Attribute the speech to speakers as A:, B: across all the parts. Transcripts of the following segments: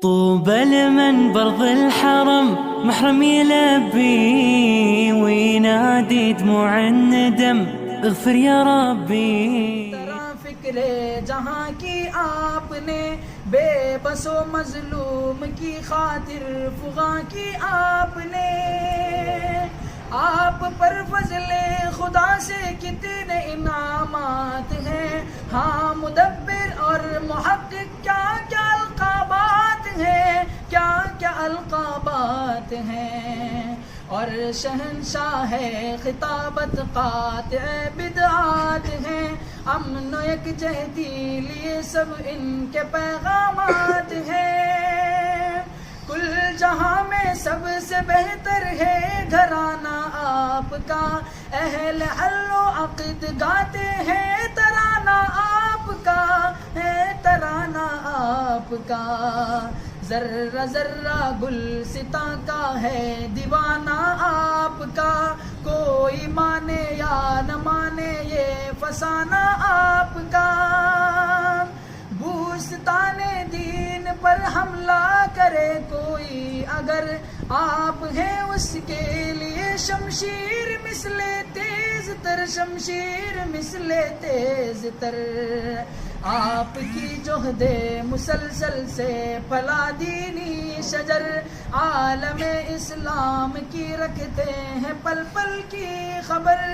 A: طوبى لمن برض الحرم محرم يلبي وينادي دموع الندم اغفر يا ربي.
B: طرح فکر جہاں کی آپ نے بے بس و مظلوم کی خاطر فغاں کی آپ نے. آپ پر فضل خدا سے کتنے انعامات ہیں. ہاں مدبر اور محقق کیا کیا القابات ہیں، کیا کیا القابات ہیں. اور شہنشاہ ہے خطابت قاطع بدعات ہیں. امن و یکجہتی لیے سب ان کے پیغامات ہیں. کل جہاں میں سب سے بہتر ہے گھرانہ آپ کا. اہل حل و عقد گاتے ہیں ترانہ آپ کا، ہے ترانہ آپ کا. ذرہ ذرہ گلستاں کا ہے دیوانہ آپ کا. کوئی مانے یا نہ مانے یہ فسانہ آپ کا. بوستان دین پر حملہ کرے کوئی اگر، آپ ہیں اس کے لیے شمشیر مثل تیز تر، شمشیر مثل تیز تر. آپ کی جہد مسلسل سے پھلا دینی شجر، عالم اسلام کی رکھتے ہیں پل پل کی خبر.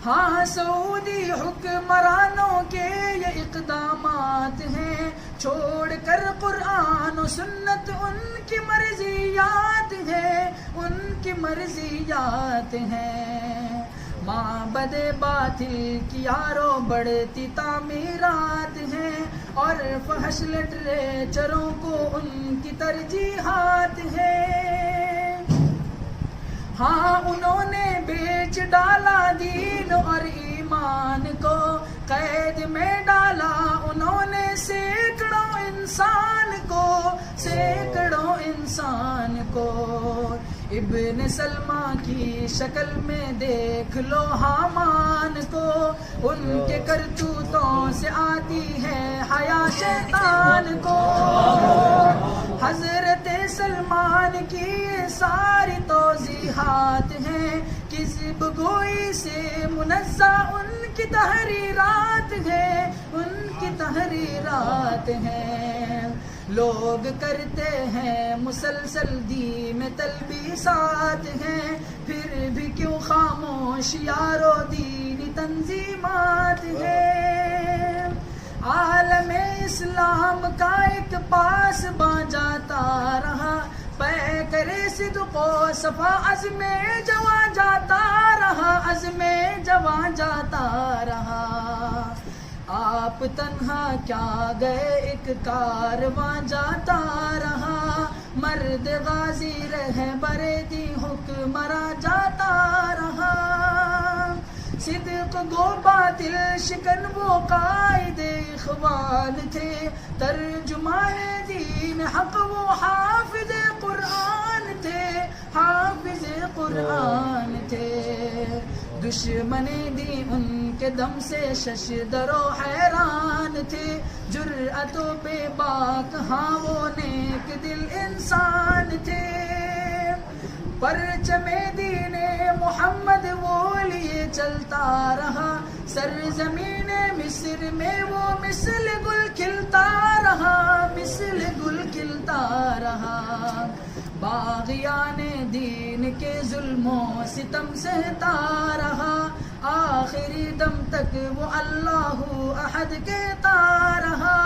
B: ہاں سعودی حکمرانوں کے یہ اقدامات ہیں، چھوڑ کر قرآن و سنت ان کی مرضیات ہیں، ان کی مرضیات ہیں. معبد باطل کی یاروں بڑھتی تعمیرات ہیں، اور فحش لٹریچروں کو ان کی ترجیحات ہیں. ہاں انہوں نے بیچ ڈالا دین اور ایمان کو، قید میں ڈالا انہوں نے سینکڑوں انسان کو، سینکڑوں انسان کو. ابن سلمہ کی شکل میں دیکھ لو حامان کو، ان کے کرتوتوں سے آتی ہے حیا شیطان کو. حضرت سلمان کی یہ ساری توضیحات ہیں، کذب گوئی سے منزہ ان کی تحریرات ہیں، ان کی تحریرات ہیں. لوگ کرتے ہیں مسلسل دی میں تلبیسات ہیں، پھر بھی کیوں خاموش یارو دینی تنظیمات ہیں. عالم اسلام کا ایک پاس جاتا رہا، پے کرے صدق و صفا عزم جواں جاتا رہا، عزم جواں جاتا رہا. آپ تنہا کیا گئے ایک کارواں جاتا رہا، مرد غازی رہبر دی حکمراں جاتا رہا. صدق گو باطل شکن وہ قائد اخوان تھے، ترجمان دین حق وہ حافظ قرآن تھے، حافظ قرآن تھے. دشمن دی ان کے دم سے ششدر و حیران تھے، جرأت و بے باک ہاں وہ نیک دل انسان تھے. پرچم دین محمد وہ لیے چلتا رہا، سرزمین مصر میں وہ مثل گل کھلتا رہا، مثل گل کھلتا رہا. باغیان دین کے ظلم و ستم سہتا رہا، آخری دم تک وہ اللہ احد کہتا رہا.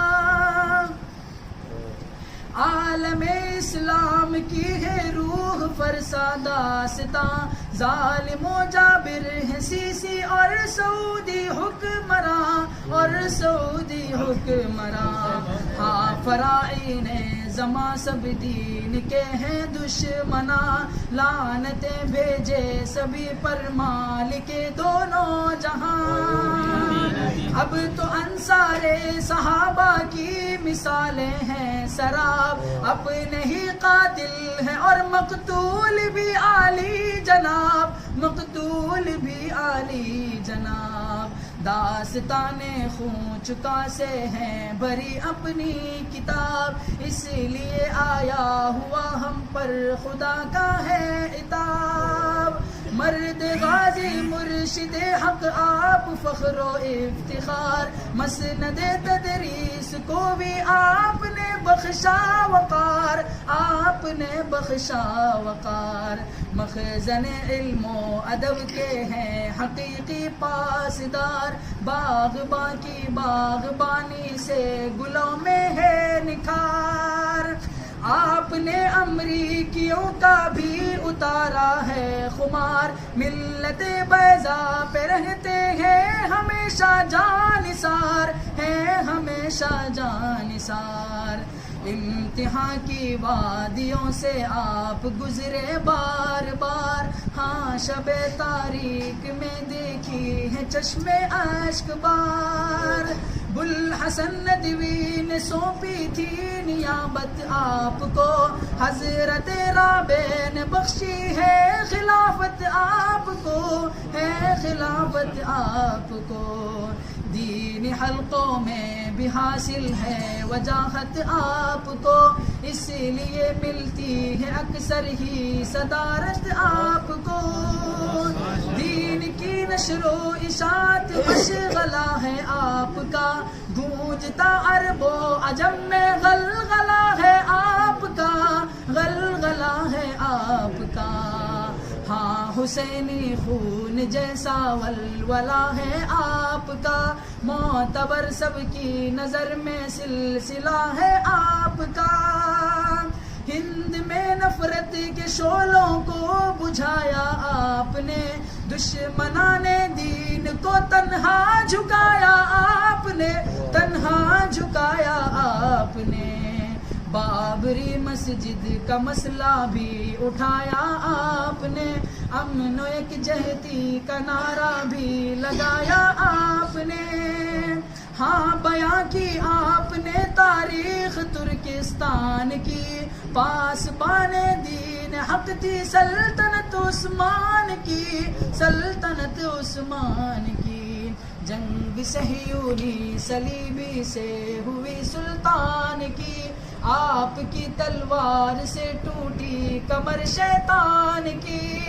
B: عالم اسلام کی ہے روح فرسا داستاں، ظالم و جابر ہے سیسی اور سعودی حکمراں، اور سعودی حکمراں. ہاں فرائین زماں سب دین کے ہیں دشمناں، لعنتیں بھیجے سبھی پر مالک دونوں جہاں. اب تو انصار صحابہ کی مثالیں ہیں سراب، اپنے ہی قاتل ہیں اور مقتول بھی عالی جناب، مقتول بھی عالی جناب. داستان خون چکا سے ہیں بھری اپنی کتاب، اس لیے آیا ہوا ہم پر خدا کا ہے عتاب۔ مرد غازی مرشد حق آپ فخر و افتخار، مسند تدریس کو بھی آپ نے بخشا وقار، آپ نے بخشا وقار۔ مخزن علم و ادب کے ہیں حقیقی پاسدار، باغباں کی باغبانی سے گلوں میں ہے نکھار۔ آپ نے امریکیوں کا بھی اتارا ہے خمار، ملت بیضا پہ رہتے ہیں ہمیشہ جانثار، ہیں ہمیشہ جانثار۔ امتحان کی وادیوں سے آپ گزرے بار بار، ہاں شب تاریک میں دیکھی ہے چشم اشک بار۔ بوالحسن ندوی نے سونپی تھی نیابت آپ کو، حضرت رابع نے بخشی ہے خلافت آپ کو، ہے خلافت آپ کو۔ دین حلقوں میں بھی حاصل ہے وجاہت آپ کو، اس لیے ملتی ہے اکثر ہی صدارت آپ کو۔ دین کی نشر و اشاعت مشغلہ ہے آپ کا، گونجتا عرب و عجم میں غلغلہ ہے آپ کا، غلغلہ ہے آپ کا۔ ہاں حسینی خون جیسا ولولہ ہے آپ کا، معتبر سب کی نظر میں سلسلہ ہے آپ کا۔ ہند میں نفرت کے شعلوں کو بجھایا آپ نے، دشمنان دین کو تنہا جھکایا آپ نے، تنہا جھکایا آپ نے۔ بابری مسجد کا مسئلہ بھی اٹھایا آپ نے، امن و یکجہتی کا نعرہ بھی لگایا آپ نے۔ ہاں بیاں کی آپ نے تاریخ ترکستان کی، پاس پانے دین حق تھی سلطنت عثمان کی، سلطنت عثمان کی۔ جنگ صہیونی صلیبی سے ہوئی سلطان کی، آپ کی تلوار سے ٹوٹی کمر شیطان کی۔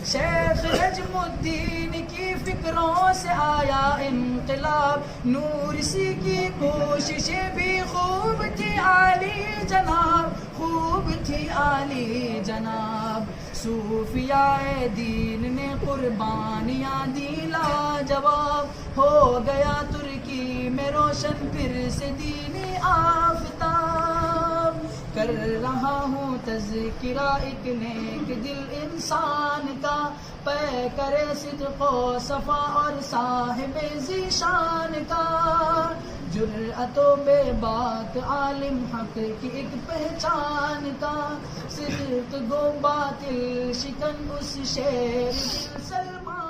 B: شیخ نجم الدین کی فکروں سے آیا انقلاب، نورسی کی کوششیں بھی خوب تھی عالی جناب، خوب تھی عالی جناب۔ صوفیاء دین نے قربانیاں دی لاجواب، ہو گیا ترکی میں روشن پھر سے دینی آفتاب۔ کر رہا ہوں تذکرہ ایک نیک دل انسان کا، پے کرے صدق و صفا اور صاحب ذیشان کا۔ جرأت و بے باک عالم حق کی ایک پہچان کا، صدق گو باطل شکن اس شیر دل سلمان